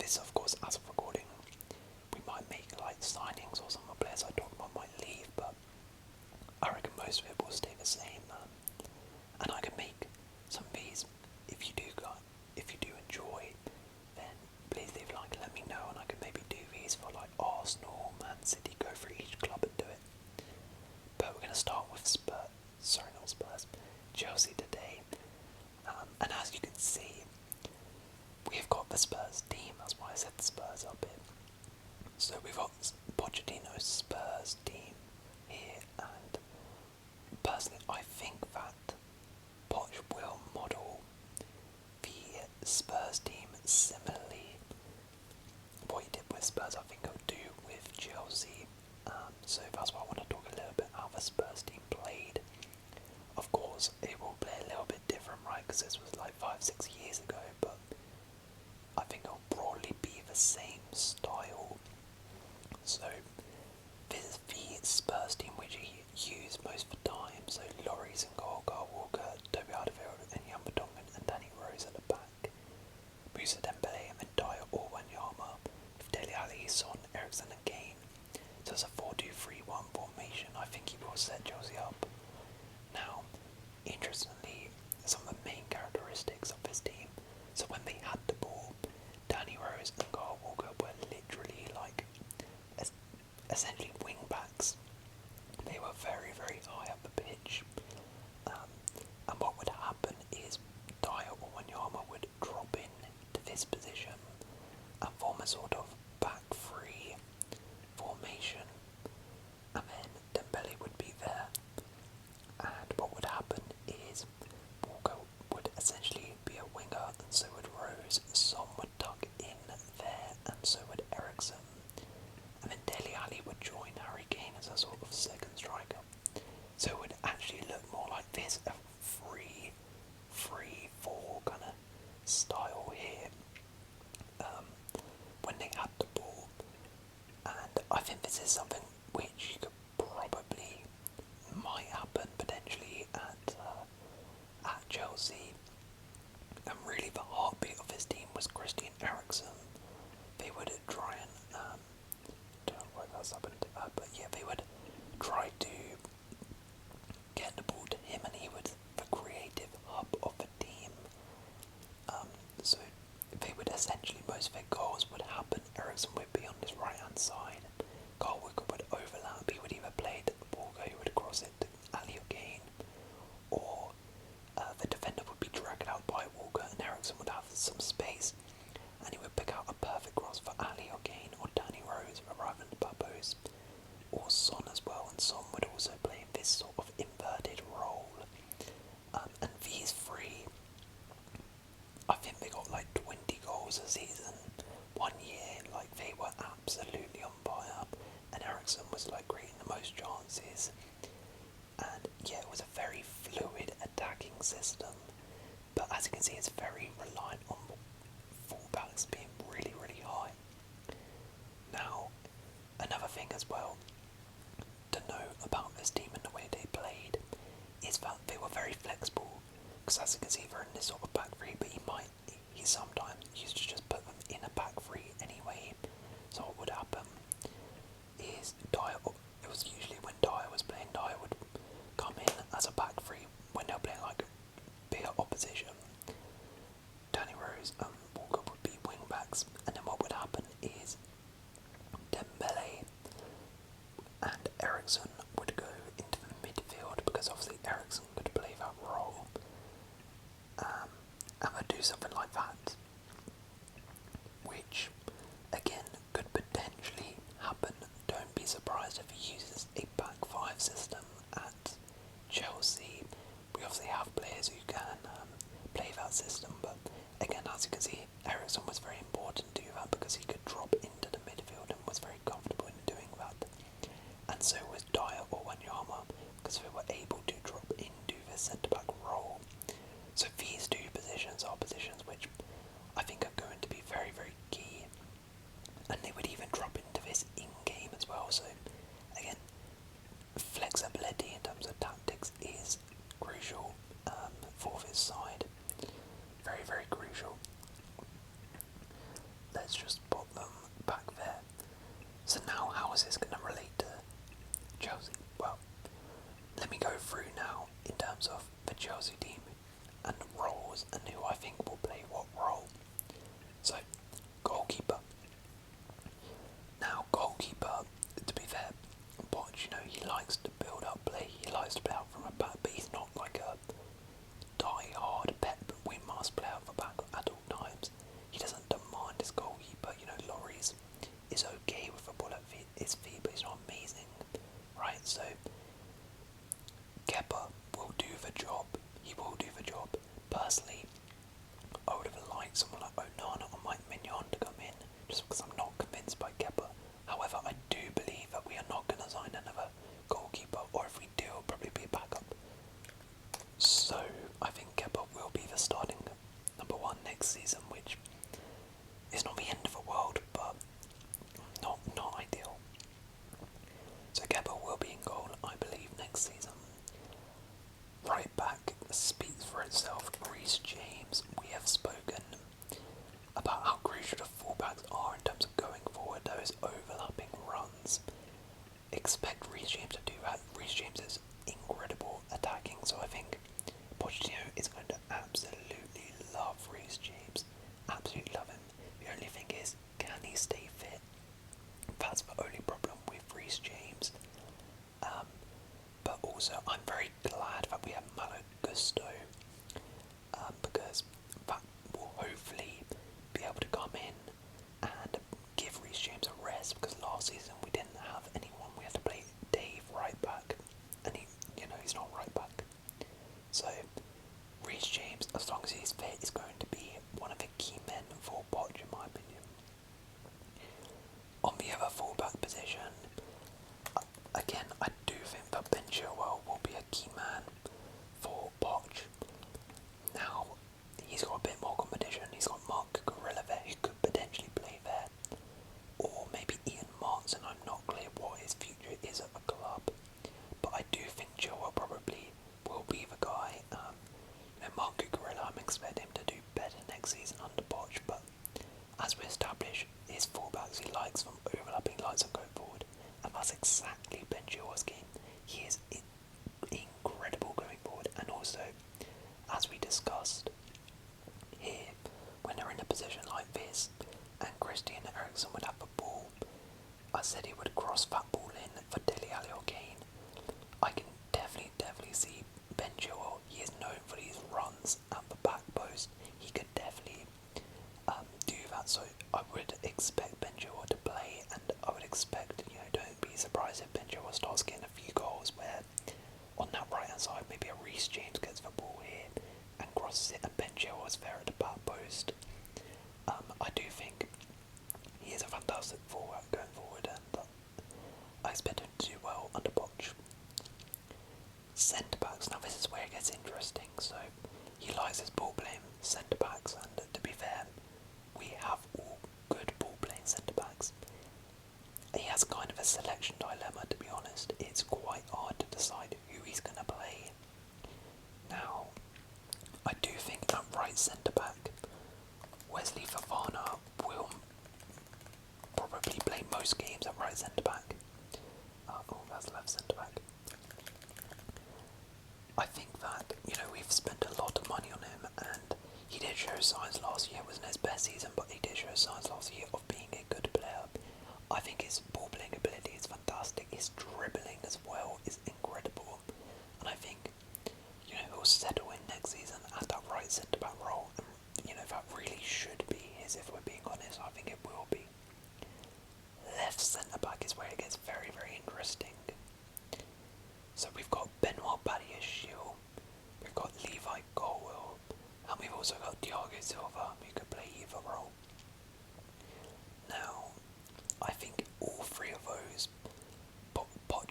this, of course, as of recording, we might make like signings, or some of the players I talked about might leave, but I reckon most of it will stay the same. And I can make some of these. If you do enjoy, then please leave a like and let me know, and I can maybe do these for like Arsenal, Man City, go for each club and do it. But we're going to start with Chelsea today. And as you can see, we've got the Spurs team. That's why I said the Spurs up here. So we've got Pochettino's Spurs team here, and personally I think that Poch will model the Spurs team similarly. What he did with Spurs, I think he'll do with Chelsea. So that's why I want to talk a little bit how the Spurs team played. Of course, it will play a little bit different, right? Because this was like 5-6 years ago, but I think it'll broadly be the same style. So this is the Spurs team which he used most of the time. So Lloris and goal, Kyle Walker, Toby Alderweireld and Jan Vertonghen and Danny Rose at the back. Moussa Dembele and then Dyer or Wanyama with Dele Alli, Son, Eriksen and Kane. So it's a 4-2-3-1 formation. I think he will set Chelsea up. Now, interestingly, some of the main characteristics of this team. So when they had the ball, Danny Rose and Kyle Walker were literally like essentially wing backs. They were very, very high up the pitch. And what would happen is Dyer or Wanyama would drop in to this position and form a sort of back three formation, and then Dembele would be there. And what would happen is Walker would essentially be a winger, and so would Rose. Son would tuck in there, and so would Eriksen. And then Dele Alli would join Harry Kane as a sort of second striker. So it would actually look more like this, a 3-4 kind of style here, when they had the ball. And I think this is something which you could probably might happen potentially at Chelsea. And really the heartbeat of this team was Christian Eriksen. They would try and don't know why that's happened, but yeah, they would try to get the ball to him, and he was the creative hub of the team. So they would essentially, most of their goals would happen. Eriksen would be on his right hand side. Kyle Walker would overlap. He would either play the ball, he would cross it to Ali or Kane, or the defender would be dragged out by Walker, and Eriksen would have some space, and he would pick out a perfect cross for Ali or Kane or Danny Rose rather than Babos, or Son as well. And Son would also play in this sort of inverted role. And these three, I think they got like 20 goals a season. 1 year, like they were absolutely on fire, and Eriksen was like creating the most chances. And yeah, it was a very fluid attacking system, but as you can see, it's very reliant on fullbacks being really, really high. Now, another thing as well to know about this team and the way they played is that they were very flexible, because as you can see, they're in this sort of back three, but he sometimes used to just put them in a back three anyway. So what would happen is it was usually when Dyer was playing, Dyer would come in as a back three when they were playing like bigger opposition. Danny Rose and Walker would be wing backs, and then what would happen is Dembele and Eriksen would go into the midfield, because obviously Eriksen could play that role, and would do something like that, which again could potentially happen. Don't be surprised if he uses a back five system at Chelsea. We obviously have players who can play that system, but again, as you can see, Eriksen was very important to do that, because he could drop into the midfield and was very comfortable in doing that. And so was Dyer or Wanyama, because they were able to drop into the centre-back role. So these two positions are positions which I think are going to be very, very key. And they would even drop into this in-game as well. So again, flexibility in terms of tactics is crucial for this side. Very, very crucial. let's just put them back there. So now how is this going to relate to Chelsea? Well, let me go through now in terms of the Chelsea team and roles and who I think will play what role. So, goalkeeper. Now, goalkeeper, to be fair, Poch, he likes to build up play, he likes to play out from a back, but he's not like a die-hard Pep, we must play out the back at all times. He doesn't demand his goalkeeper, Lloris is okay with the ball at his feet, but he's not amazing, right? So, Kepa will do the job, he will do the job. Personally, I would have liked someone like Onana or Mike Mignon to come in, just because I'm not convinced by Kepa. However, I do believe that we are not going to sign another goalkeeper, or if we do, it'll probably be a backup. So, I think Kepa will be the starting number one next season, which is not the end of the world, but not ideal. So Kepa will be in goal, I believe, next season. Right back speaks for itself. Reece James, we have spoken about how crucial the fullbacks are in terms of going forward, those overlapping runs. Expect Reece James to do that. Reece James is incredible attacking, so I think Pochettino is going to absolutely love Reece James. Absolutely love him. The only thing is, can he stay fit? That's the only problem with Reece James. But also, I'm very glad that we have Malo Gusto, because that will hopefully be able to come in and give Reece James a rest, because last season we didn't have anyone. We had to play Dave right back, and he's not right back. So Reece James, as long as he's fit, is going to be one of the key men for Poch, in my opinion. On the other fullback position, again, I do think that Ben Chilwell will be a key man for Poch. Now, he's got a bit more competition. He's got Mark Gorilla there, who could potentially play there, or maybe Ian Martin. I'm not clear what his future is at the club, but I do think Chilwell probably will be the guy. Mark Gorilla, I'm expecting him to do better next season under Poch, but as we establish his fullbacks, he likes them overlapping, likes them going forward, and that's exactly Ben Chilwell's game. He is incredible going forward, and also, as we discussed here, when they're in a position like this, and Christian Eriksen would have the ball, I said he would cross that ball in for Dele Alli or Kane. I can definitely see Ben Chilwell. He is known for these runs at the back post. He could definitely do that. So I would expect Ben Chilwell to play, and I would expect, don't be surprised if Ben Chilwell starts getting a few goals where on that right hand side maybe a Reece James gets the ball here and crosses it, and Ben Chilwell is there at the back post. I do think he is a fantastic forward going forward, and I expect him to do well under Poch. Centre backs. Now this is where it gets interesting. So he likes his ball playing centre backs, and to be fair, we have all good ball playing centre backs. He has kind of a selection dilemma, to be honest. It's quite hard to decide who he's going to play. Now, I do think at right centre back, Wesley Fofana will probably play most games at right centre back. That's left centre back. I think that, we've spent a lot of money on him, and he did show signs last year. It wasn't his best season, but he did show signs last year of being a good player. I think his ball playing ability is fantastic. His dribbling as well is incredible. And I think, he'll settle in next season at that right centre back role. And, that really should be his, if we're being honest. I think it will be. Left centre back is where it gets very, very interesting. So we've got Benoit Badiashile, we've got Levi Colwill, and we've also got Thiago Silva, who could play either role. Now, I think all three of those, Poch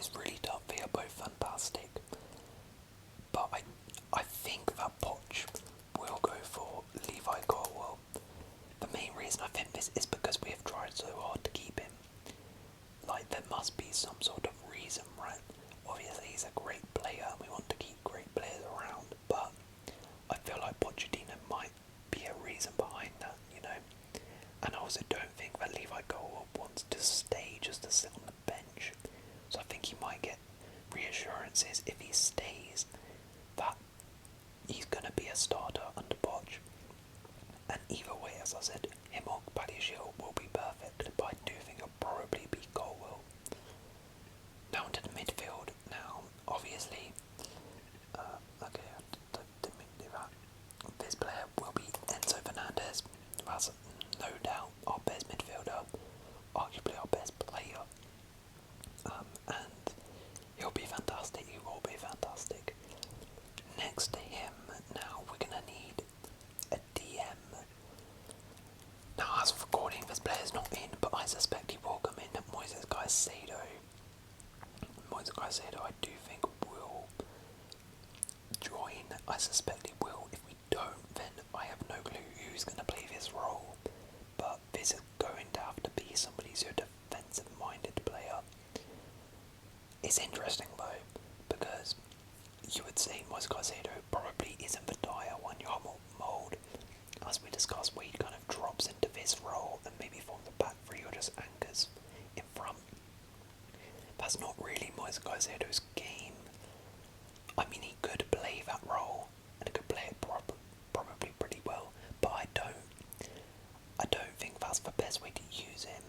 is really tough. They are both fantastic. But I think that Poch will go for Levi Colwell. The main reason I think this is because we have tried so hard to keep him. Like, there must be some sort of reason, right? Obviously, he's a great player and we want to keep great players around, but I feel like Pochettino might be a reason behind that, you know? And I also don't think that Levi Colwell wants to stay just to sit on the bench. So I think he might get reassurances if he stays that he's going to be a starter under Poch. And either way, as I said, him or Badiashile will be perfect, but I do think it'll probably be Colwell. Now into the midfield. Now, obviously, okay, I didn't mean to do that. This player will be Enzo Fernandez. That's no doubt our best midfielder, arguably our best player. And he'll be fantastic, he will be fantastic. Next to him, now we're going to need a DM. Now, as of recording, this player's not in, but I suspect he will come in. Moises Caicedo, I do think will join. I suspect he will. If we don't, then I have no clue who's going to play this role. But this is going to have to be somebody who's a defensive-minded player. It's interesting though, because you would say Moises Caicedo probably isn't the dire one-yard mould. As we discussed, where he kind of drops into this role and maybe forms a back three or just anchors in front. That's not really Moises Caicedo's game. I mean, he could play that role and he could play it probably pretty well, but I don't think that's the best way to use him,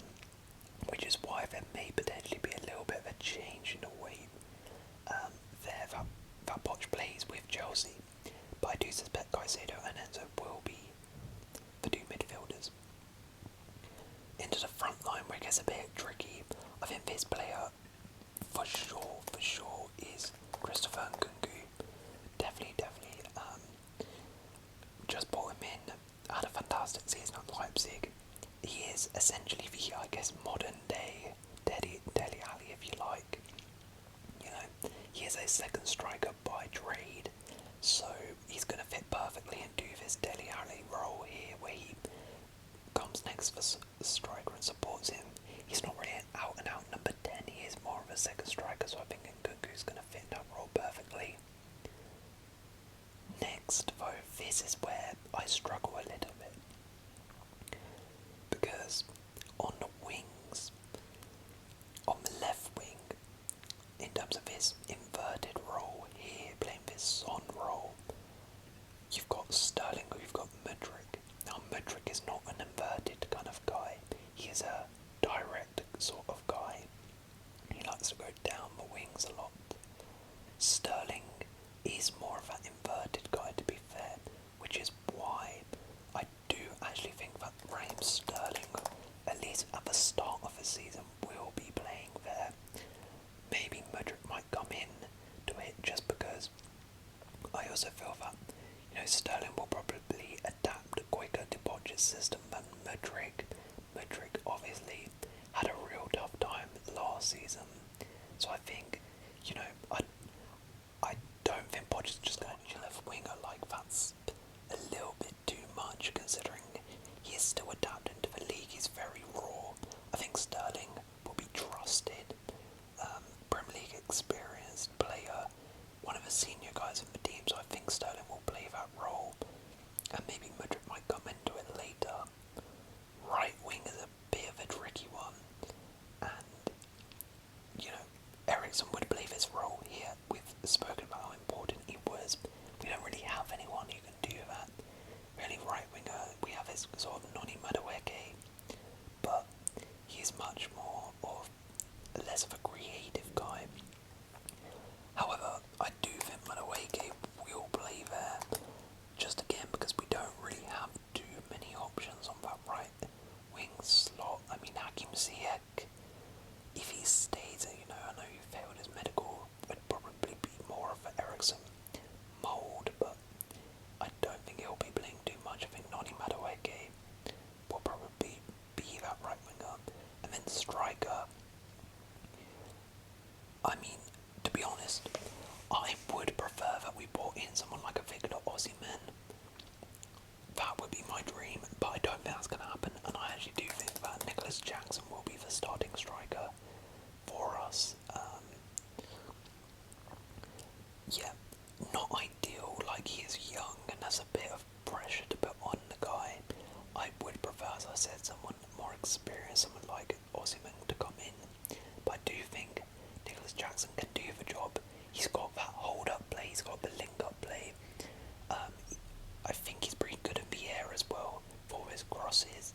which is why there may potentially be a little bit of a change in the way that Poch plays with Chelsea. But I do suspect Caicedo and Enzo will be the two midfielders. Into the front line where it gets a bit tricky, I think this player for sure is Christopher Nkunku. Definitely. Just brought him in, had a fantastic season at Leipzig. He is essentially the, I guess, modern day Dele Alli, if you like. You know, he is a second striker by trade, so he's going to fit perfectly into this Dele Alli role here, where he comes next to the striker and supports him. He's not really an out-and-out number 10, he is more of a second striker, so I think Nkunku's going to fit that role perfectly. Next, though, this is where I struggle a little bit, because on the wings, on the left wing, in terms of his inverted role here, playing this Son role, you've got Sterling or you've got Mudryk. Now, Mudryk is not an inverted kind of guy, he is a direct sort of guy. He likes to go down the wings a lot. Sterling is more of an inverted guy, to be fair, which is why I do actually think that Raheem Sterling, at least at the start of the season, will be playing there. Maybe Mudryk might come in to it just because I also feel that, you know, Sterling will probably adapt quicker to Poch's system than Mudryk. Mudryk obviously had a real tough time last season, so I think, you know, I don't think Poch is just going to left winger. Like, that's a little bit too much considering he is still adapting to the league. He's very raw. I think Sterling will be trusted, Premier League experienced player, one of the senior guys in the team, so I think Sterling will play that role, and maybe Mudryk might come into it later. Right wing is a bit of a tricky one, and, you know, Eriksen would play this role here. We've spoken about how important he was. We don't really have anyone who can do that. Really, right winger, we have this sort of Noni Madueke, but he's much more of less of a creative guy. However, I do think Madueke will play there, just again because we don't really have too many options on that right wing slot. I mean, Hakim Ziyech, if he stays, you know, I know he failed his medical, would probably be more of an Eriksen mould, but I don't think he'll be playing too much. I think Noni Madueke will probably be that right winger, and then striker Jackson will be the starting striker for us. Yeah, not ideal. Like, he is young and there's a bit of pressure to put on the guy. I would prefer, as I said, someone more experienced, someone like Osimhen to come in. But I do think Nicholas Jackson can do the job. He's got that hold-up play, he's got the link-up play. I think he's pretty good in the air as well for his crosses.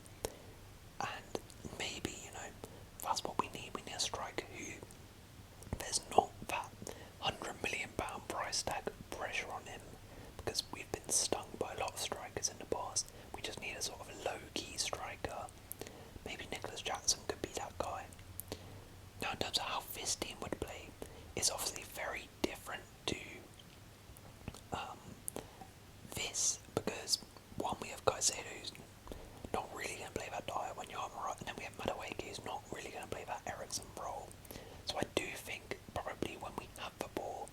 And maybe, that's what we need. We need a striker who, there's not that £100 million price tag pressure on him, because we've been stung by a lot of strikers in the past. We just need a sort of low-key striker. Maybe Nicholas Jackson could be that guy. Now, in terms of how this team would play, it's obviously very different to this, because one, we have Caicedo who's not really going to play that diamond right, and then we have Madueke who's not really going to play that Eriksen role. So I do think probably when we have the ball,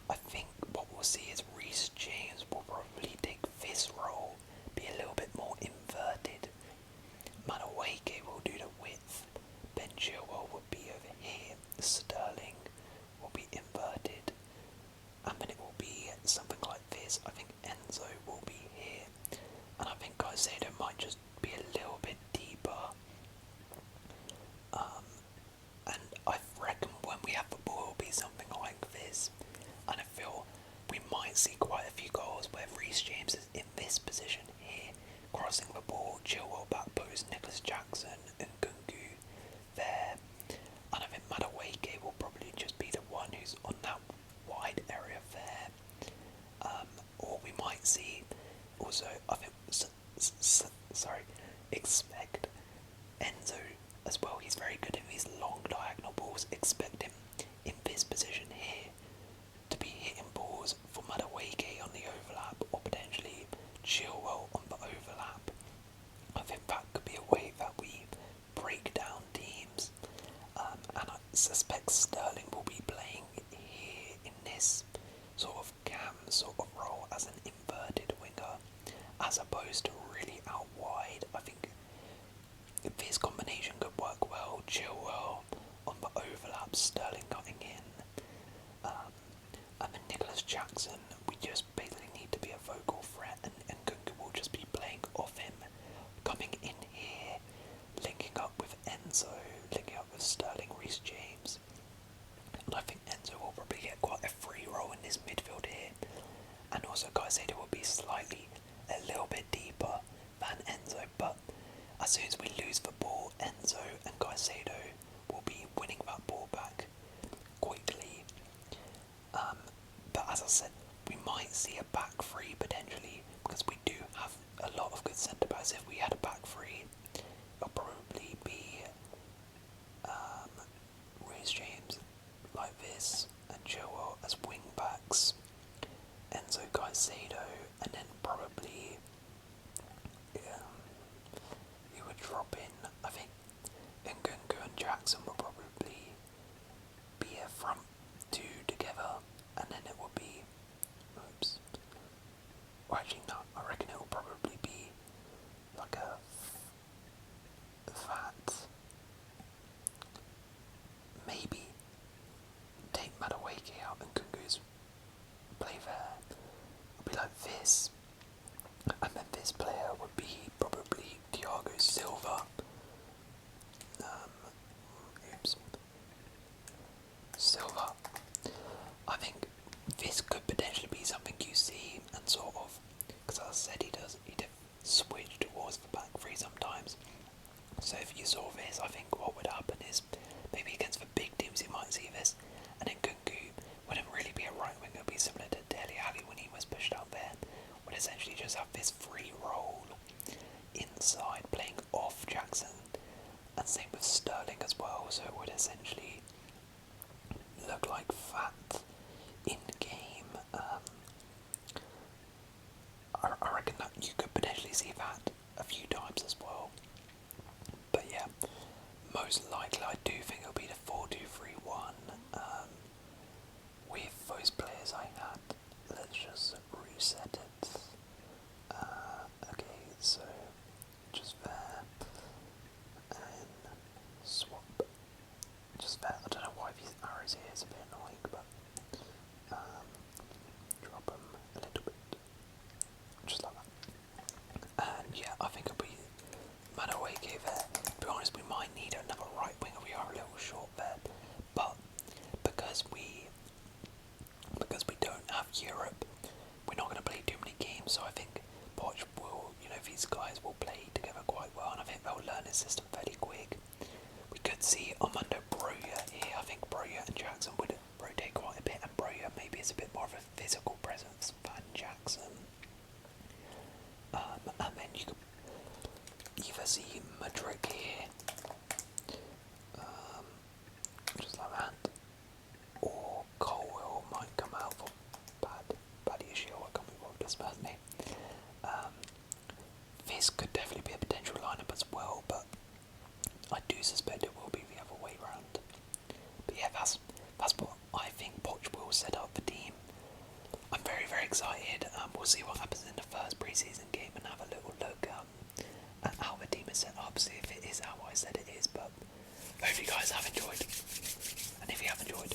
I think what we'll see is Reece James will probably take this role, be a little bit more inverted. Madueke will do the width, Ben Chilwell would be over here, Sterling will be inverted, and then it will be something like this. I think Enzo will be here, and I think Caicedo might just be a little bit deeper. And I reckon when we have the ball, it will be something like this. And I feel we might see quite a few goals where Reece James is in this position here, crossing the ball, Chilwell back post, Nicholas Jackson and Gungu there. And I think Madueke will probably just be the one who's on that wide area there. Or we might see also, I think, expect Enzo as well. He's very good in these long diagonal balls. Expect him in this position here to be hitting balls for Madueke on the overlap, or potentially Chilwell on the overlap. I think that could be a way that we break down teams. And I suspect Sterling will be playing here in this sort of cam sort of role as an inverted winger, as opposed to really out wide. I think this combination could work well. Chilwell on the overlap, Sterling cutting in, and then Nicholas Jackson, we just basically need to be a vocal threat, and Gungu will just be playing off him, coming in here, linking up with Enzo, linking up with Sterling, Reece James. And I think Enzo will probably get quite a free role in this midfield here, and also Caicedo will be slightly a little bit deeper than Enzo, but as soon as we lose the ball, Enzo and Caicedo will be winning that ball back quickly. But as I said, we might see a back three potentially, because we do have a lot of good centre backs. If we had a back three, it'll probably be Reece James like this, and Chilwell as wing backs, Enzo, Caicedo, and then probably you would drop in, I think, Nkunku and Jackson will probably be a front two together, and then it will be, or actually no, I reckon it will probably be like a that, maybe take Madueke out and Nkunku's play there, it'll be like this, and then this player would be probably Thiago Silva. Silva. I think this could potentially be something you see, and sort of, because as I said, he did switch towards the back three sometimes. So if you saw this, I think what would happen is maybe against the big teams you might see this, and then Gungu wouldn't really be a right winger, it would be similar to Dele Alli when he was pushed out there, would essentially just have this free role inside, playing off Jackson, and same with Sterling as well, so it would essentially look like that in game. I reckon that you could potentially see that a few times as well. But yeah, most likely I do think it'll be the 4-2-3-1 with those players I had. Let's just reset it. Okay, so just there, and Europe. We're not going to play too many games, so I think Poch will, these guys will play together quite well, and I think they'll learn his system fairly quick. We could see Armando Broja here. I think Broja and Jackson would rotate quite a bit, and Broja maybe is a bit more of a physical presence than Jackson. And then you could either see Madrid here, just like that, or Colwell might come out for bad issue. I can't remember what this man's name. This could definitely be a potential lineup as well, but I do suspect it will be the other way round. But yeah, that's what I think Poch will set up the team. I'm very, very excited. We'll see what happens in the first pre-season game and have a little look at how the team is set up, see if it is how I said it is. But hopefully you guys have enjoyed. And if you have enjoyed,